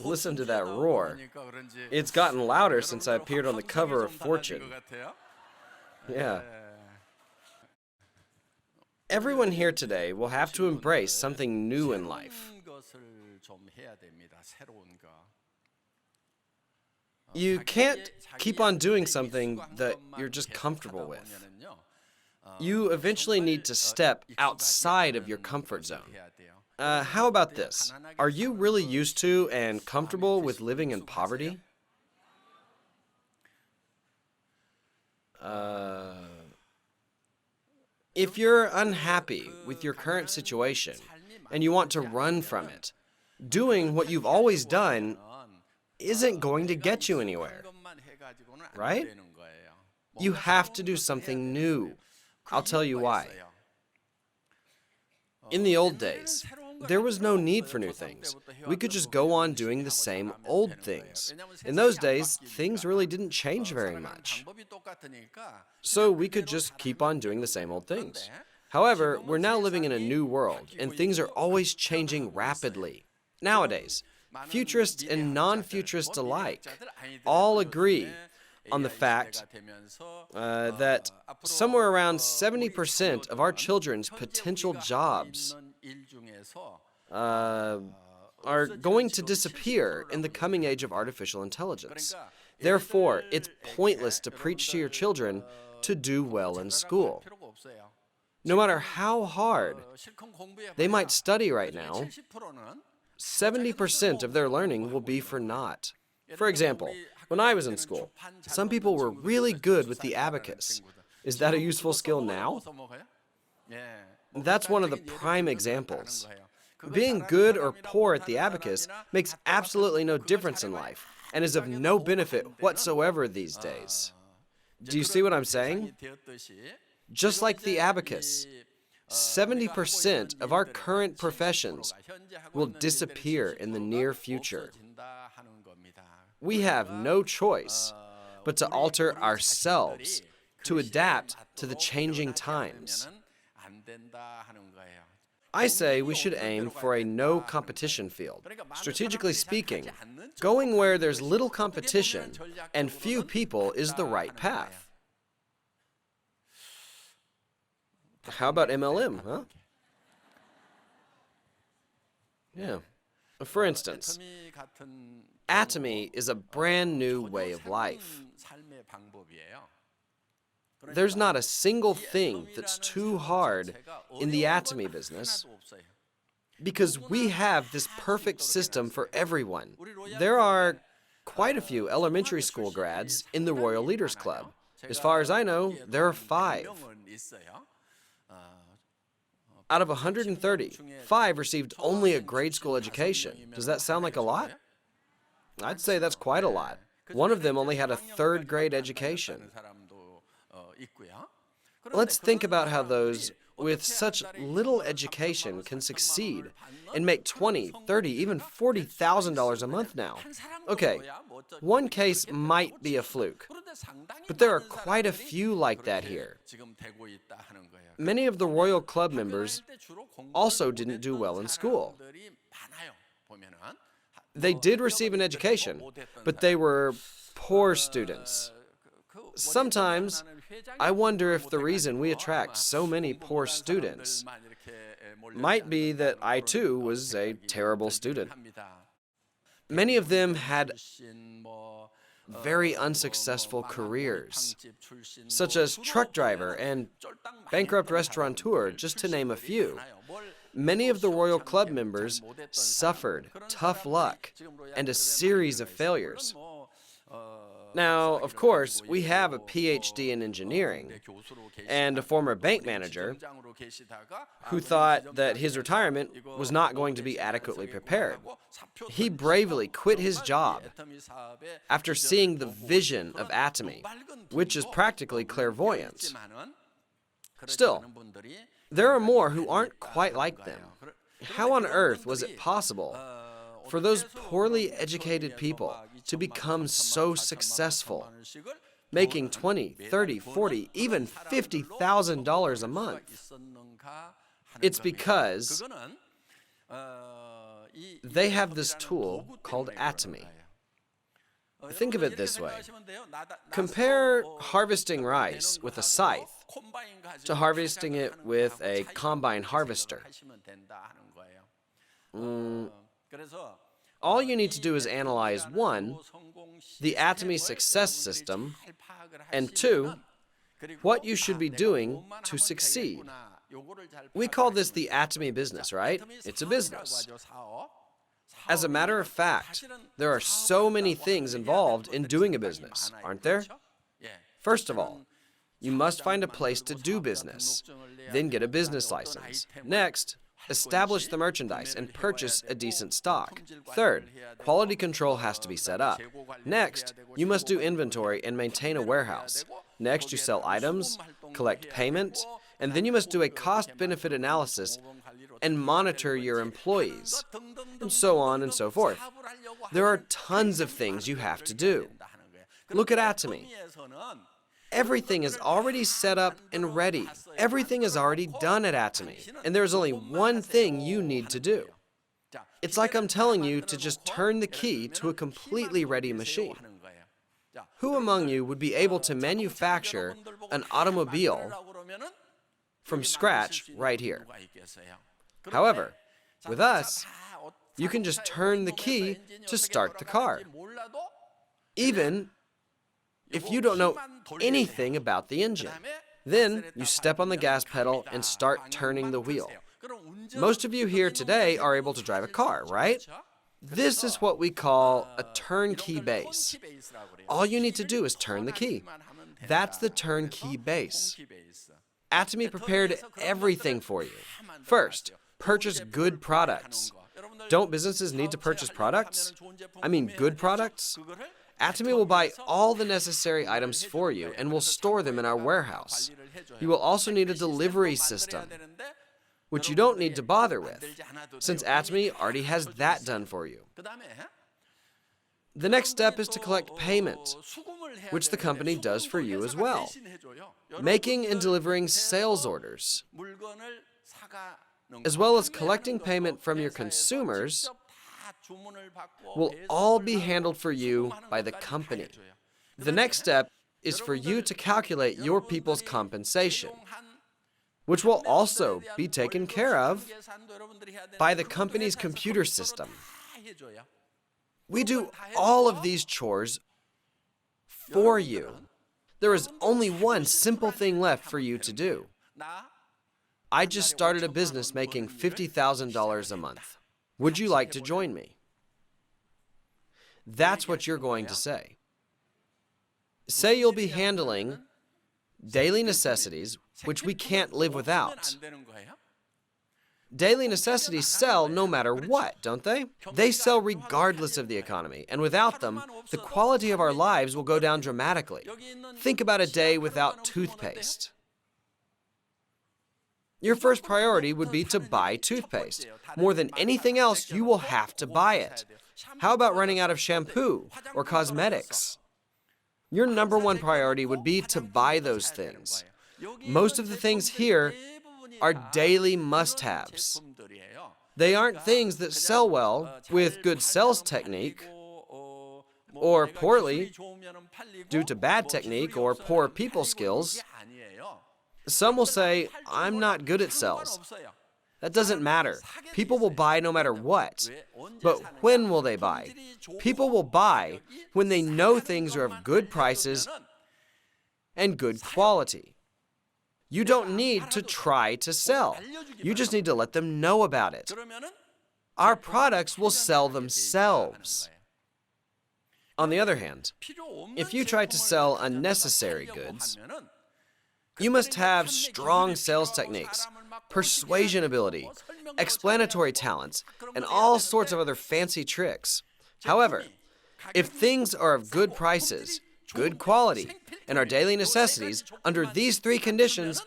Listen to that roar. It's gotten louder since I appeared on the cover of Fortune. Yeah. Everyone here today will have to embrace something new in life. You can't keep on doing something that you're just comfortable with. You eventually need to step outside of your comfort zone. How about this? Are you really used to and comfortable with living in poverty? If you're unhappy with your current situation and you want to run from it, doing what you've always done isn't going to get you anywhere, right? You have to do something new. I'll tell you why. In the old days, there was no need for new things. We could just go on doing the same old things. In those days, things really didn't change very much. So we could just keep on doing the same old things. However, we're now living in a new world, and things are always changing rapidly. Nowadays, futurists and non-futurists alike all agree on the fact that somewhere around 70% of our children's potential jobs are going to disappear in the coming age of artificial intelligence. Therefore, it's pointless to preach to your children to do well in school. No matter how hard they might study right now, 70% of their learning will be for naught. For example, when I was in school, some people were really good with the abacus. Is that a useful skill now? That's one of the prime examples. Being good or poor at the abacus makes absolutely no difference in life and is of no benefit whatsoever these days. Do you see what I'm saying? Just like the abacus, 70% of our current professions will disappear in the near future. We have no choice but to alter ourselves to adapt to the changing times. I say we should aim for a no competition field. Strategically speaking, going where there's little competition and few people is the right path. How about MLM, huh? Yeah. For instance, Atomy is a brand new way of life. There's not a single thing that's too hard in the Atomy business because we have this perfect system for everyone. There are quite a few elementary school grads in the Royal Leaders Club. As far as I know, there are 5. Out of 130, 5 received only a grade school education. Does that sound like a lot? I'd say that's quite a lot. One of them only had a 3rd grade education. Let's think about how those with such little education can succeed and make $20,000, $30,000, even $40,000 a month now. Okay, one case might be a fluke, but there are quite a few like that here. Many of the Royal Club members also didn't do well in school. They did receive an education, but they were poor students. Sometimes, I wonder if the reason we attract so many poor students might be that I too was a terrible student. Many of them had very unsuccessful careers, such as truck driver and bankrupt restaurateur, just to name a few. Many of the Royal Club members suffered tough luck and a series of failures. Now, of course, we have a PhD in engineering and a former bank manager who thought that his retirement was not going to be adequately prepared. He bravely quit his job after seeing the vision of Atomy, which is practically clairvoyance. Still, there are more who aren't quite like them. How on earth was it possible for those poorly educated people to become so successful, making $20,000, $30,000, $40,000, even $50,000 a month? It's because They have this tool called Atomy. Think of it this way. Compare harvesting rice with a scythe to harvesting it with a combine harvester. All you need to do is analyze 1, the Atomy success system, and 2, what you should be doing to succeed. We call this the Atomy business, right? It's a business. As a matter of fact, there are so many things involved in doing a business, aren't there? First of all, you must find a place to do business, then get a business license. Next, establish the merchandise and purchase a decent stock. Third, quality control has to be set up. Next, you must do inventory and maintain a warehouse. Next, you sell items, collect payment, and then you must do a cost-benefit analysis and monitor your employees, and so on and so forth. There are tons of things you have to do. Look at Atomy. Everything is already set up and ready. Everything is already done at Atomy, and there's only one thing you need to do. It's like I'm telling you to just turn the key to a completely ready machine. Who among you would be able to manufacture an automobile from scratch right here? However, with us, you can just turn the key to start the car, even if you don't know anything about the engine. Then you step on the gas pedal and start turning the wheel. Most of you here today are able to drive a car, right? This is what we call a turnkey base. All you need to do is turn the key. That's the turnkey base. Atomy prepared everything for you. First, purchase good products. Don't businesses need to purchase products? I mean, good products? Atomy will buy all the necessary items for you and will store them in our warehouse. You will also need a delivery system, which you don't need to bother with, since Atomy already has that done for you. The next step is to collect payment, which the company does for you as well. Making and delivering sales orders, as well as collecting payment from your consumers, will all be handled for you by the company. The next step is for you to calculate your people's compensation, which will also be taken care of by the company's computer system. We do all of these chores for you. There is only one simple thing left for you to do. I just started a business making $50,000 a month. Would you like to join me? That's what you're going to say. Say you'll be handling daily necessities, which we can't live without. Daily necessities sell no matter what, don't they? They sell regardless of the economy, and without them, the quality of our lives will go down dramatically. Think about a day without toothpaste. Your first priority would be to buy toothpaste. More than anything else, you will have to buy it. How about running out of shampoo or cosmetics? Your number one priority would be to buy those things. Most of the things here are daily must-haves. They aren't things that sell well with good sales technique or poorly due to bad technique or poor people skills. Some will say, I'm not good at sales. That doesn't matter. People will buy no matter what. But when will they buy? People will buy when they know things are of good prices and good quality. You don't need to try to sell. You just need to let them know about it. Our products will sell themselves. On the other hand, if you try to sell unnecessary goods, you must have strong sales techniques, persuasion ability, explanatory talents, and all sorts of other fancy tricks. However, if things are of good prices, good quality, and are daily necessities, under these three conditions,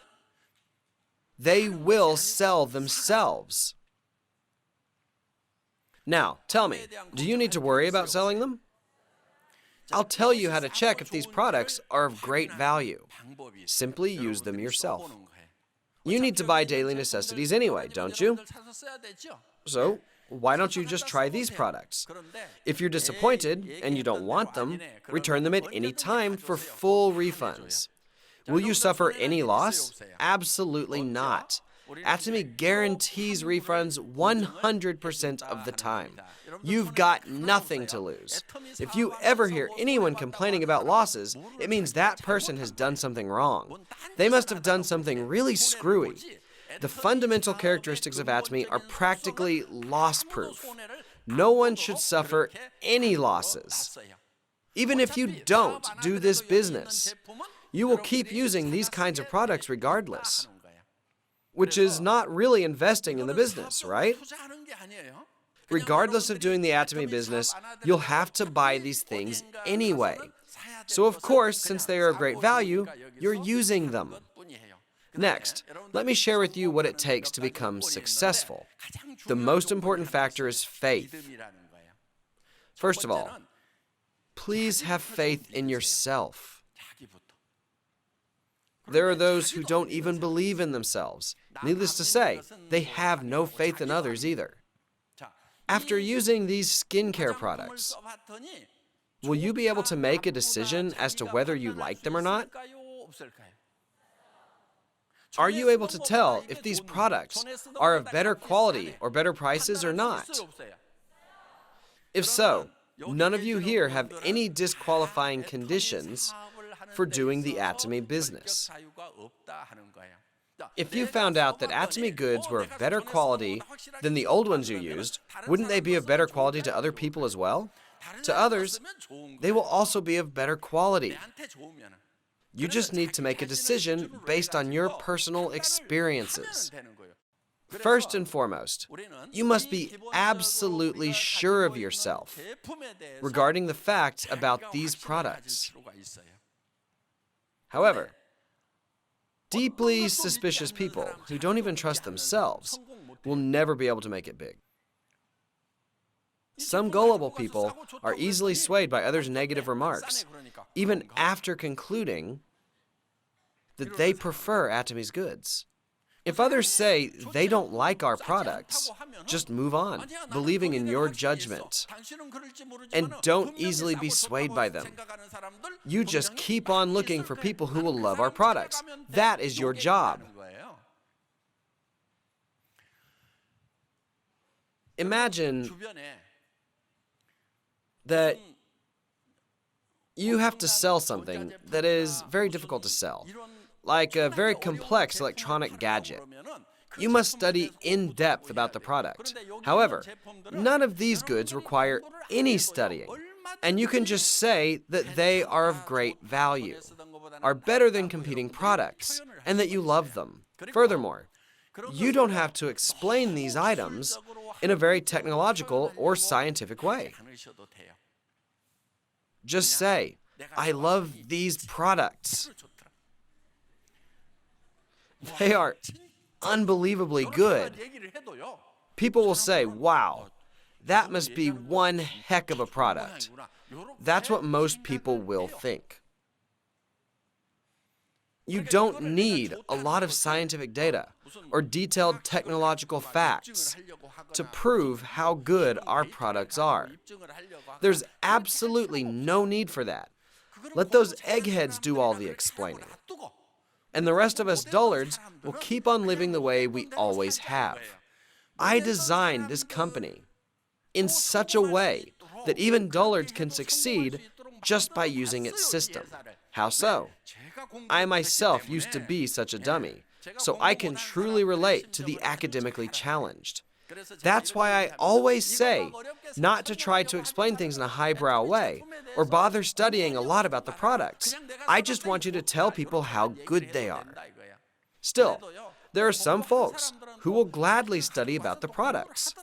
they will sell themselves. Now, tell me, do you need to worry about selling them? I'll tell you how to check if these products are of great value. Simply use them yourself. You need to buy daily necessities anyway, don't you? So, why don't you just try these products? If you're disappointed and you don't want them, return them at any time for full refunds. Will you suffer any loss? Absolutely not. Atomy guarantees refunds 100% of the time. You've got nothing to lose. If you ever hear anyone complaining about losses, it means that person has done something wrong. They must have done something really screwy. The fundamental characteristics of Atomy are practically loss-proof. No one should suffer any losses. Even if you don't do this business, you will keep using these kinds of products regardless, which is not really investing in the business, right? Regardless of doing the Atomy business, you'll have to buy these things anyway. So of course, since they are of great value, you're using them. Next, let me share with you what it takes to become successful. The most important factor is faith. First of all, please have faith in yourself. There are those who don't even believe in themselves. Needless to say, they have no faith in others either. After using these skincare products, will you be able to make a decision as to whether you like them or not? Are you able to tell if these products are of better quality or better prices or not? If so, none of you here have any disqualifying conditions for doing the Atomy business. If you found out that Atomy goods were of better quality than the old ones you used, wouldn't they be of better quality to other people as well? To others, they will also be of better quality. You just need to make a decision based on your personal experiences. First and foremost, you must be absolutely sure of yourself regarding the facts about these products. However, deeply suspicious people who don't even trust themselves will never be able to make it big. Some gullible people are easily swayed by others' negative remarks, even after concluding that they prefer Atomy's goods. If others say they don't like our products, just move on, believing in your judgment, and don't easily be swayed by them. You just keep on looking for people who will love our products. That is your job. Imagine that you have to sell something that is very difficult to sell, like a very complex electronic gadget. You must study in depth about the product. However, none of these goods require any studying, and you can just say that they are of great value, are better than competing products, and that you love them. Furthermore, you don't have to explain these items in a very technological or scientific way. Just say, I love these products. They are unbelievably good. People will say, wow, that must be one heck of a product. That's what most people will think. You don't need a lot of scientific data or detailed technological facts to prove how good our products are. There's absolutely no need for that. Let those eggheads do all the explaining. And the rest of us dullards will keep on living the way we always have. I designed this company in such a way that even dullards can succeed just by using its system. How so? I myself used to be such a dummy, so I can truly relate to the academically challenged. That's why I always say not to try to explain things in a highbrow way or bother studying a lot about the products. I just want you to tell people how good they are. Still, there are some folks who will gladly study about the products.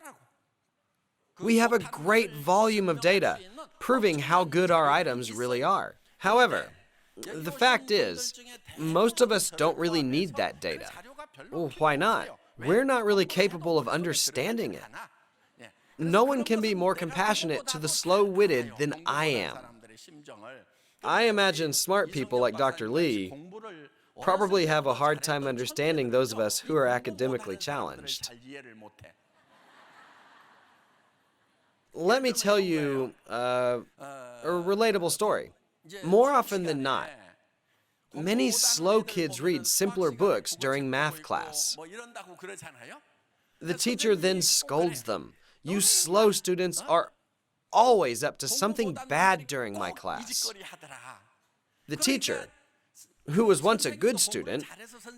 We have a great volume of data proving how good our items really are. However, the fact is, most of us don't really need that data. Well, why not? We're not really capable of understanding it. No one can be more compassionate to the slow-witted than I am. I imagine smart people like Dr. Lee probably have a hard time understanding those of us who are academically challenged. Let me tell you a relatable story. More often than not, many slow kids read simpler books during math class. The teacher then scolds them. You slow students are always up to something bad during my class. The teacher, who was once a good student,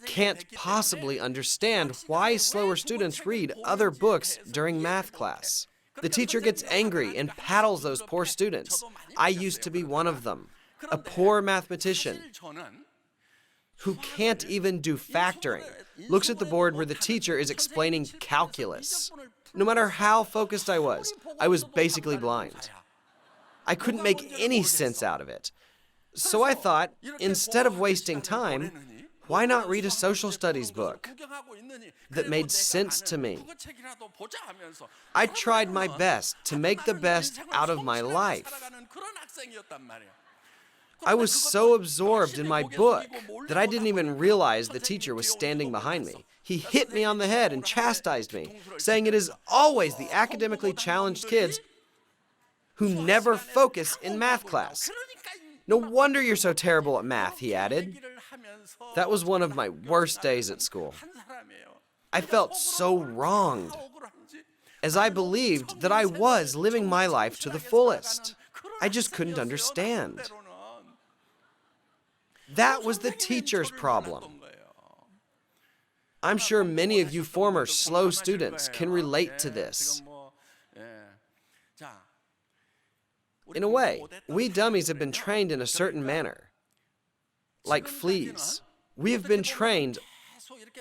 can't possibly understand why slower students read other books during math class. The teacher gets angry and paddles those poor students. I used to be one of them, a poor mathematician who can't even do factoring, looks at the board where the teacher is explaining calculus. No matter how focused I was basically blind. I couldn't make any sense out of it. So I thought, instead of wasting time, why not read a social studies book that made sense to me? I tried my best to make the best out of my life. I was so absorbed in my book that I didn't even realize the teacher was standing behind me. He hit me on the head and chastised me, saying it is always the academically challenged kids who never focus in math class. No wonder you're so terrible at math, he added. That was one of my worst days at school. I felt so wronged, as I believed that I was living my life to the fullest. I just couldn't understand. That was the teacher's problem. I'm sure many of you former slow students can relate to this. In a way, we dummies have been trained in a certain manner, like fleas. We have been trained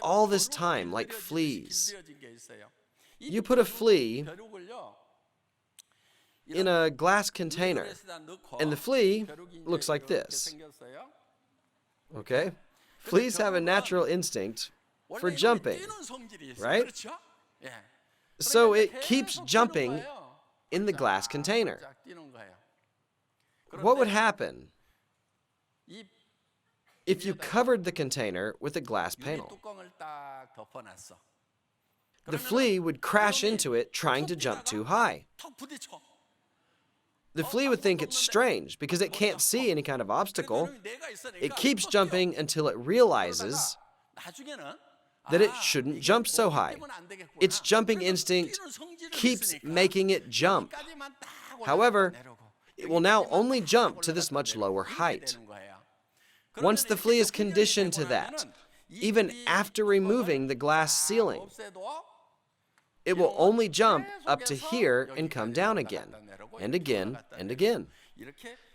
all this time like fleas. You put a flea in a glass container, and the flea looks like this. Okay? Fleas have a natural instinct for jumping, right? So it keeps jumping in the glass container. What would happen if you covered the container with a glass panel? The flea would crash into it trying to jump too high. The flea would think it's strange because it can't see any kind of obstacle. It keeps jumping until it realizes that it shouldn't jump so high. Its jumping instinct keeps making it jump. However, it will now only jump to this much lower height. Once the flea is conditioned to that, even after removing the glass ceiling, it will only jump up to here and come down again, and again, and again.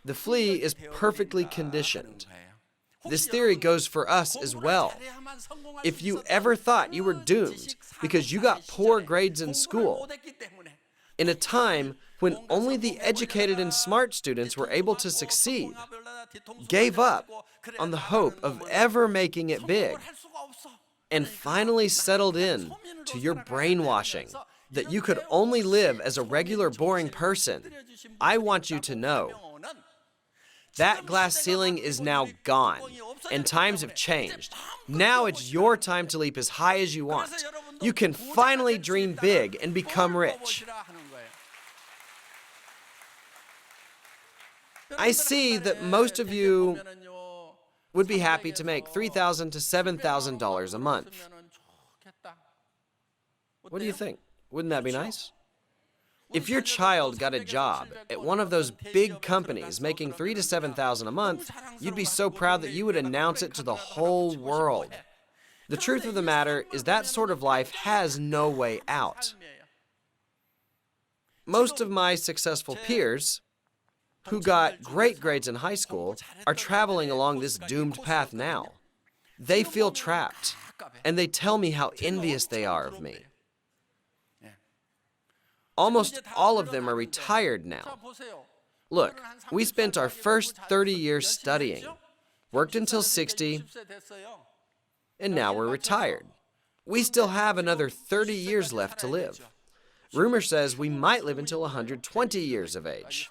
The flea is perfectly conditioned. This theory goes for us as well. If you ever thought you were doomed because you got poor grades in school, in a time when only the educated and smart students were able to succeed, gave up on the hope of ever making it big, and finally settled in to your brainwashing that you could only live as a regular boring person, I want you to know that glass ceiling is now gone, and times have changed. Now it's your time to leap as high as you want. You can finally dream big and become rich. I see that most of you would be happy to make $3,000 to $7,000 a month. What do you think? Wouldn't that be nice? If your child got a job at one of those big companies making $3,000 to $7,000 a month, you'd be so proud that you would announce it to the whole world. The truth of the matter is that sort of life has no way out. Most of my successful peers who got great grades in high school are traveling along this doomed path now. They feel trapped, and they tell me how envious they are of me. Almost all of them are retired now. Look, we spent our first 30 years studying, worked until 60, and now we're retired. We still have another 30 years left to live. Rumor says we might live until 120 years of age,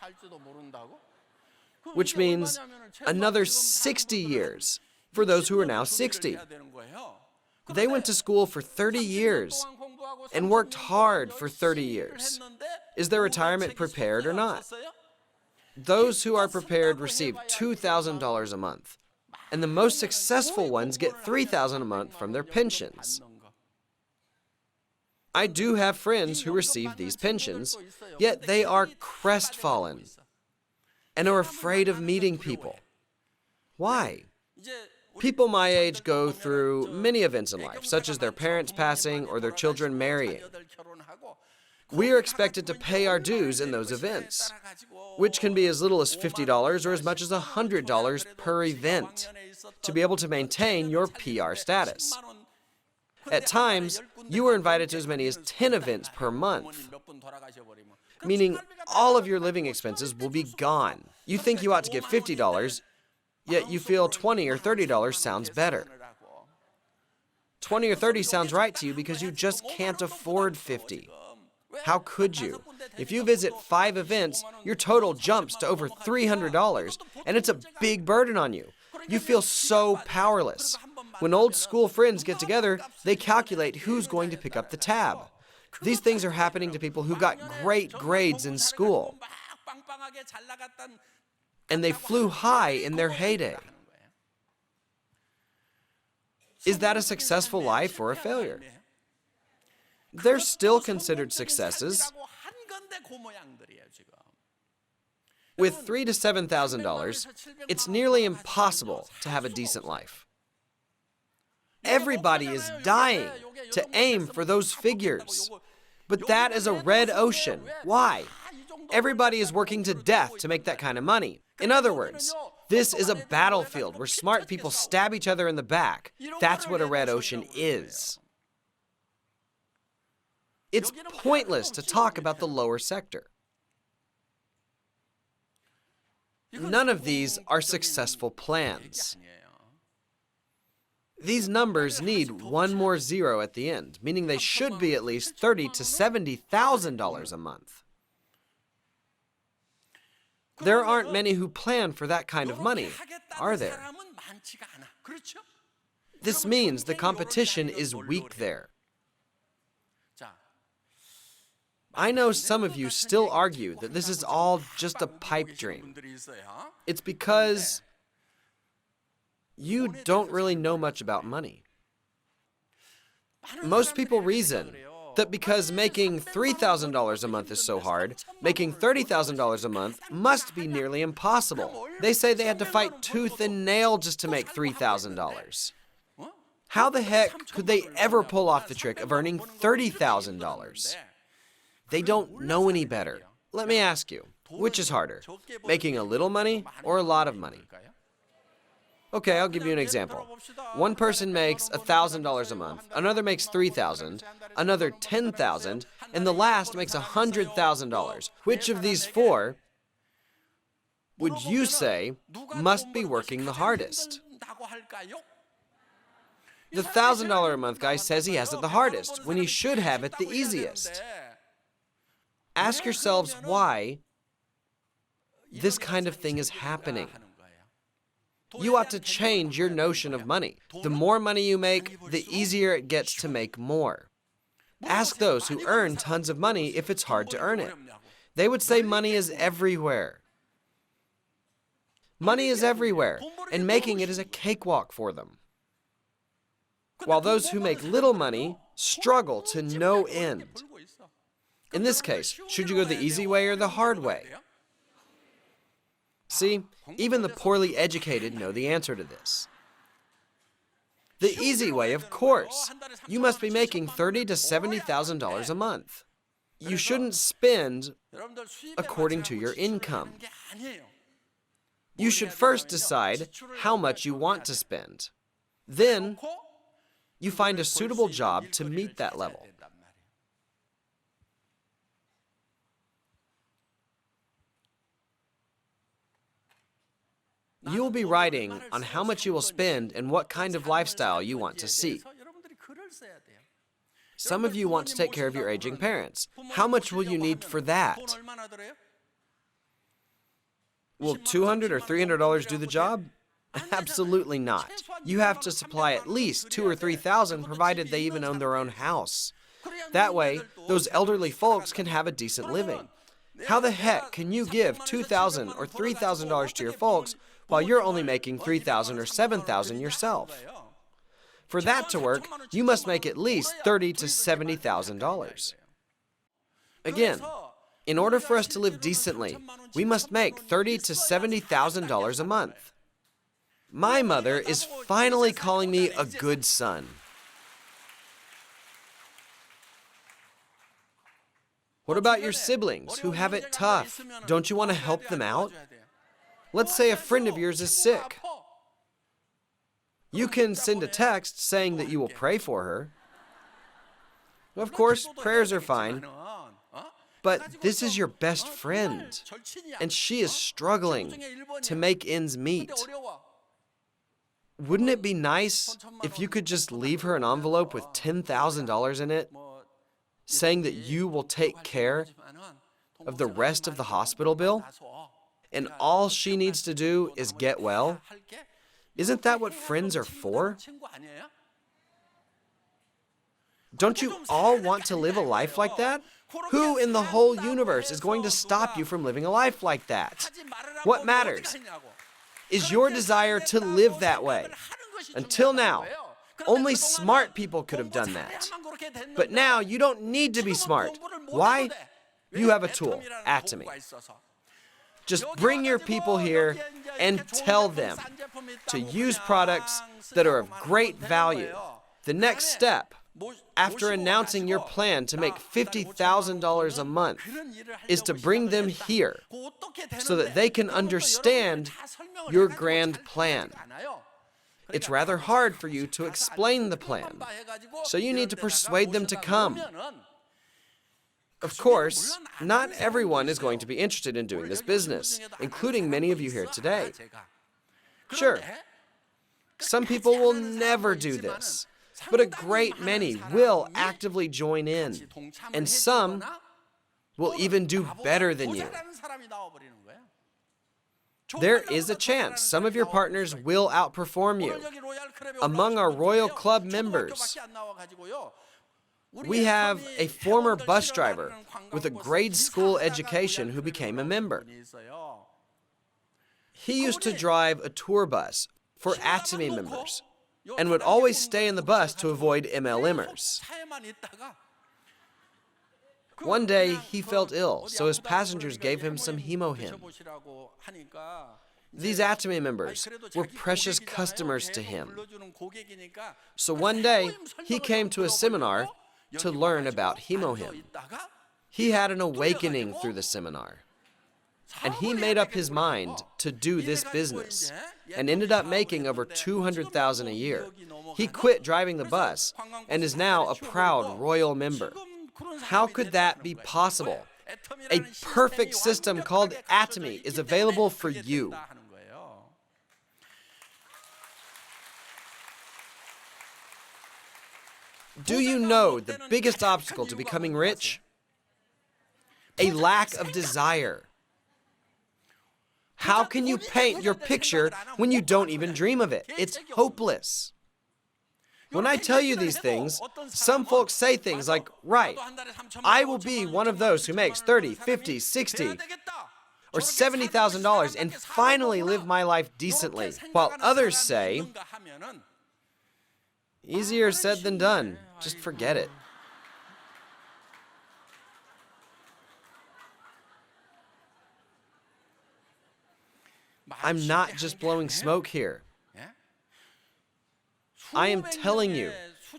which means another 60 years for those who are now 60. They went to school for 30 years and worked hard for 30 years. Is their retirement prepared or not? Those who are prepared receive $2,000 a month, and the most successful ones get $3,000 a month from their pensions. I do have friends who receive these pensions, yet they are crestfallen and are afraid of meeting people. Why? People my age go through many events in life, such as their parents passing or their children marrying. We are expected to pay our dues in those events, which can be as little as $50 or as much as $100 per event, to be able to maintain your PR status. At times, you are invited to as many as 10 events per month, meaning all of your living expenses will be gone. You think you ought to give $50, yet you feel $20 or $30 sounds better. 20 or 30 sounds right to you because you just can't afford 50. How could you? If you visit 5 events, your total jumps to over $300, and it's a big burden on you. You feel so powerless. When old school friends get together, they calculate who's going to pick up the tab. These things are happening to people who got great grades in school, and they flew high in their heyday. Is that a successful life or a failure? They're still considered successes. With $3,000 to $7,000, it's nearly impossible to have a decent life. Everybody is dying to aim for those figures. But that is a red ocean. Why? Everybody is working to death to make that kind of money. In other words, this is a battlefield where smart people stab each other in the back. That's what a red ocean is. It's pointless to talk about the lower sector. None of these are successful plans. These numbers need one more zero at the end, meaning they should be at least $30,000 to $70,000 a month. There aren't many who plan for that kind of money, are there? This means the competition is weak there. I know some of you still argue that this is all just a pipe dream. It's because you don't really know much about money. Most people reason that because making $3,000 a month is so hard, making $30,000 a month must be nearly impossible. They say they had to fight tooth and nail just to make $3,000. How the heck could they ever pull off the trick of earning $30,000? They don't know any better. Let me ask you, which is harder, making a little money or a lot of money? Okay, I'll give you an example. One person makes $1,000 a month, another makes $3,000, another $10,000, and the last makes $100,000. Which of these four would you say must be working the hardest? The $1,000 a month guy says he has it the hardest, when he should have it the easiest. Ask yourselves why this kind of thing is happening. You ought to change your notion of money. The more money you make, the easier it gets to make more. Ask those who earn tons of money if it's hard to earn it. They would say money is everywhere. Money is everywhere, and making it is a cakewalk for them. While those who make little money struggle to no end. In this case, should you go the easy way or the hard way? See, even the poorly educated know the answer to this. The easy way, of course. You must be making $30,000 to $70,000 a month. You shouldn't spend according to your income. You should first decide how much you want to spend. Then, you find a suitable job to meet that level. You will be writing on how much you will spend and what kind of lifestyle you want to see. Some of you want to take care of your aging parents. How much will you need for that? Will $200 or $300 do the job? Absolutely not. You have to supply at least $2,000 or $3,000, provided they even own their own house. That way, those elderly folks can have a decent living. How the heck can you give $2,000 or $3,000 to your folks while you're only making $3,000 or $7,000 yourself? For that to work, you must make at least $30,000 to $70,000. Again, in order for us to live decently, we must make $30,000 to $70,000 a month. My mother is finally calling me a good son. What about your siblings who have it tough? Don't you want to help them out? Let's say a friend of yours is sick. You can send a text saying that you will pray for her. Of course, prayers are fine, but this is your best friend, and she is struggling to make ends meet. Wouldn't it be nice if you could just leave her an envelope with $10,000 in it, saying that you will take care of the rest of the hospital bill, and all she needs to do is get well? Isn't that what friends are for? Don't you all want to live a life like that? Who in the whole universe is going to stop you from living a life like that? What matters is your desire to live that way. Until now, only smart people could have done that. But now you don't need to be smart. Why? You have a tool, Atomy. Just bring your people here and tell them to use products that are of great value. The next step, after announcing your plan to make $50,000 a month, is to bring them here so that they can understand your grand plan. It's rather hard for you to explain the plan, so you need to persuade them to come. Of course, not everyone is going to be interested in doing this business, including many of you here today. Sure, some people will never do this, but a great many will actively join in, and some will even do better than you. There is a chance some of your partners will outperform you. Among our Royal Club members, we have a former bus driver with a grade school education who became a member. He used to drive a tour bus for Atomy members and would always stay in the bus to avoid MLMers. One day, he felt ill, so his passengers gave him some Hemohim. These Atomy members were precious customers to him. So one day, he came to a seminar to learn about Hemohim. He had an awakening through the seminar, and he made up his mind to do this business and ended up making over $200,000 a year. He quit driving the bus and is now a proud royal member. How could that be possible? A perfect system called Atomy is available for you. Do you know the biggest obstacle to becoming rich? A lack of desire. How can you paint your picture when you don't even dream of it? It's hopeless. When I tell you these things, some folks say things like, right, I will be one of those who makes $30,000, $50,000, $60,000, or $70,000 and finally live my life decently, while others say, easier said than done, just forget it. I'm not just blowing smoke here. I am telling you,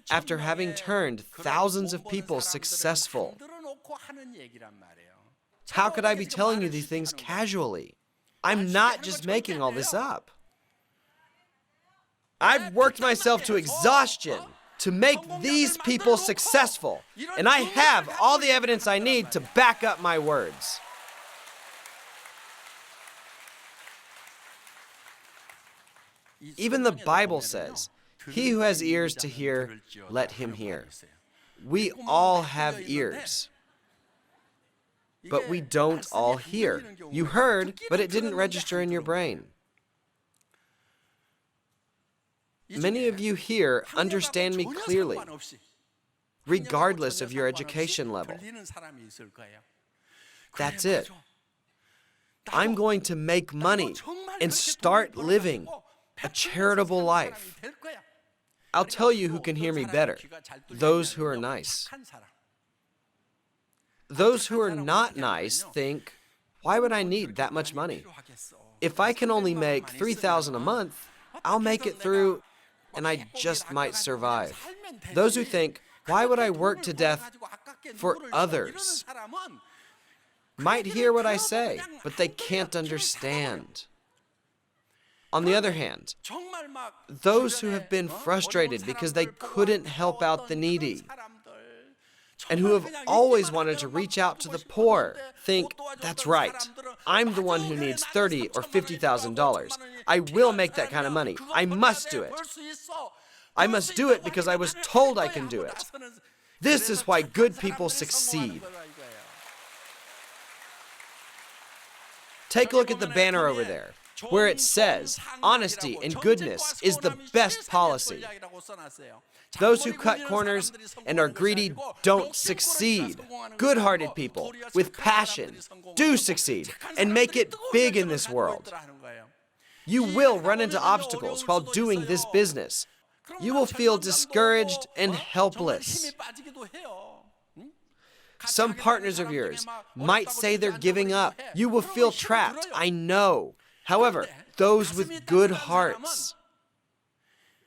after having turned thousands of people successful, how could I be telling you these things casually? I'm not just making all this up. I've worked myself to exhaustion to make these people successful, and I have all the evidence I need to back up my words. Even the Bible says, he who has ears to hear, let him hear. We all have ears, but we don't all hear. You heard, but it didn't register in your brain. Many of you here understand me clearly. regardless of your education level. That's it. I'm going to make money and start living a charitable life. I'll tell you who can hear me better. Those who are nice. Those who are not nice think, why would I need that much money? If I can only make $3,000 a month, I'll make it through and I just might survive. Those who think, why would I work to death for others? Might hear what I say, but they can't understand. On the other hand, those who have been frustrated because they couldn't help out the needy and who have always wanted to reach out to the poor think, that's right, I'm the one who needs $30,000 or $50,000. I will make that kind of money. I must do it. I must do it because I was told I can do it. This is why good people succeed. Take a look at the banner over there, where it says, honesty and goodness is the best policy. Those who cut corners and are greedy don't succeed. Good-hearted people with passion do succeed and make it big in this world. You will run into obstacles while doing this business. You will feel discouraged and helpless. Some partners of yours might say they're giving up. You will feel trapped, I know. However, those with good hearts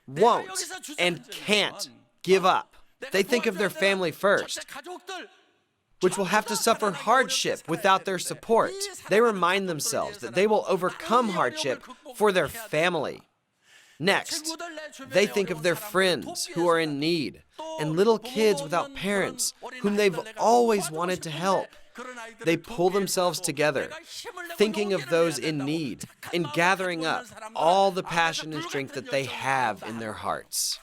won't and can't give up. They think of their family first, which will have to suffer hardship without their support. They remind themselves that they will overcome hardship for their family. Next, they think of their friends who are in need and little kids without parents whom they've always wanted to help. They pull themselves together, thinking of those in need and gathering up all the passion and strength that they have in their hearts.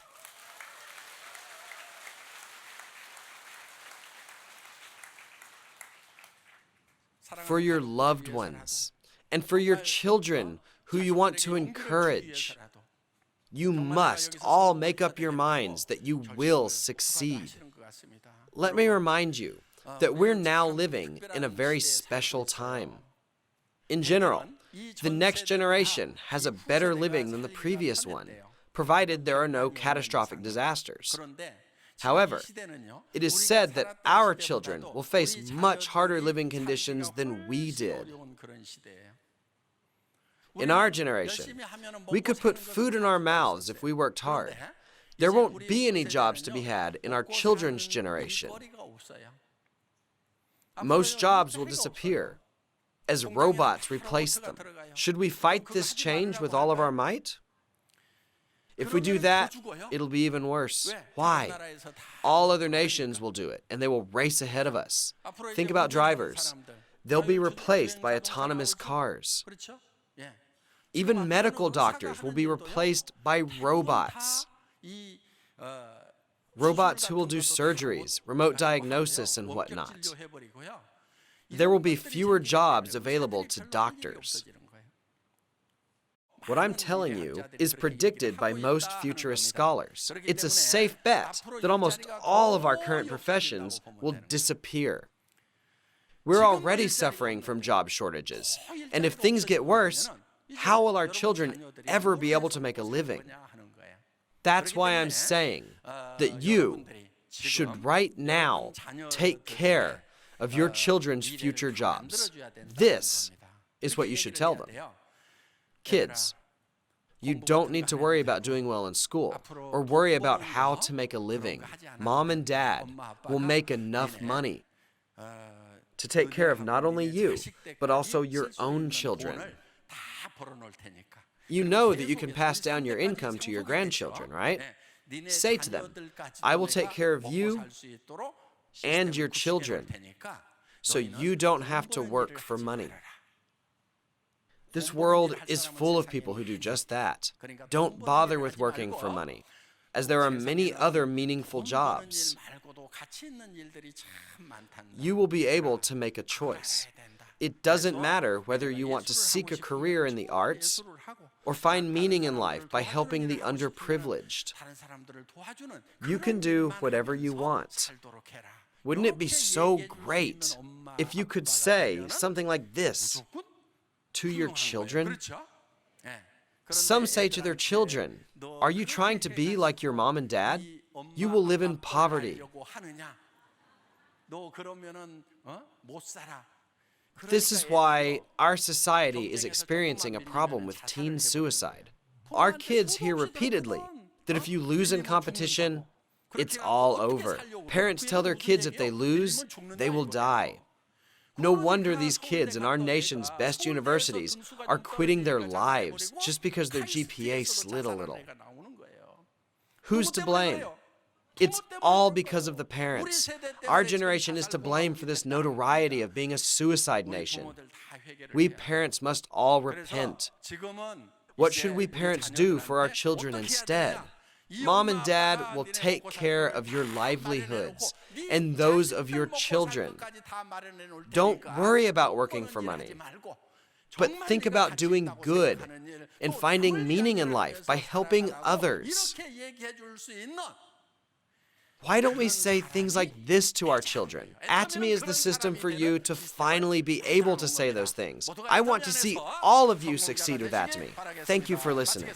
For your loved ones and for your children who you want to encourage, you must all make up your minds that you will succeed. Let me remind you that we're now living in a very special time. In general, the next generation has a better living than the previous one, provided there are no catastrophic disasters. However, it is said that our children will face much harder living conditions than we did. In our generation, we could put food in our mouths if we worked hard. There won't be any jobs to be had in our children's generation. Most jobs will disappear as robots replace them. Should we fight this change with all of our might? If we do that, it'll be even worse. Why? All other nations will do it, and they will race ahead of us. Think about drivers. They'll be replaced by autonomous cars. Even medical doctors will be replaced by robots. Robots who will do surgeries, remote diagnosis, and whatnot. There will be fewer jobs available to doctors. What I'm telling you is predicted by most futurist scholars. It's a safe bet that almost all of our current professions will disappear. We're already suffering from job shortages, and if things get worse, how will our children ever be able to make a living? That's why I'm saying that you should right now take care of your children's future jobs. This is what you should tell them. Kids, you don't need to worry about doing well in school or worry about how to make a living. Mom and dad will make enough money to take care of not only you, but also your own children. You know that you can pass down your income to your grandchildren, right? Say to them, I will take care of you and your children, so you don't have to work for money. This world is full of people who do just that. Don't bother with working for money, as there are many other meaningful jobs. You will be able to make a choice. It doesn't matter whether you want to seek a career in the arts or find meaning in life by helping the underprivileged. You can do whatever you want. Wouldn't it be so great if you could say something like this to your children? Some say to their children, "Are you trying to be like your mom and dad? You will live in poverty." This is why our society is experiencing a problem with teen suicide. Our kids hear repeatedly that if you lose in competition, it's all over. Parents tell their kids if they lose, they will die. No wonder these kids in our nation's best universities are quitting their lives just because their GPA slid a little. Who's to blame? It's all because of the parents. Our generation is to blame for this notoriety of being a suicide nation. We parents must all repent. What should we parents do for our children instead? Mom and dad will take care of your livelihoods and those of your children. Don't worry about working for money, but think about doing good and finding meaning in life by helping others. Why don't we say things like this to our children? Atomy is the system for you to finally be able to say those things. I want to see all of you succeed with Atomy. Thank you for listening.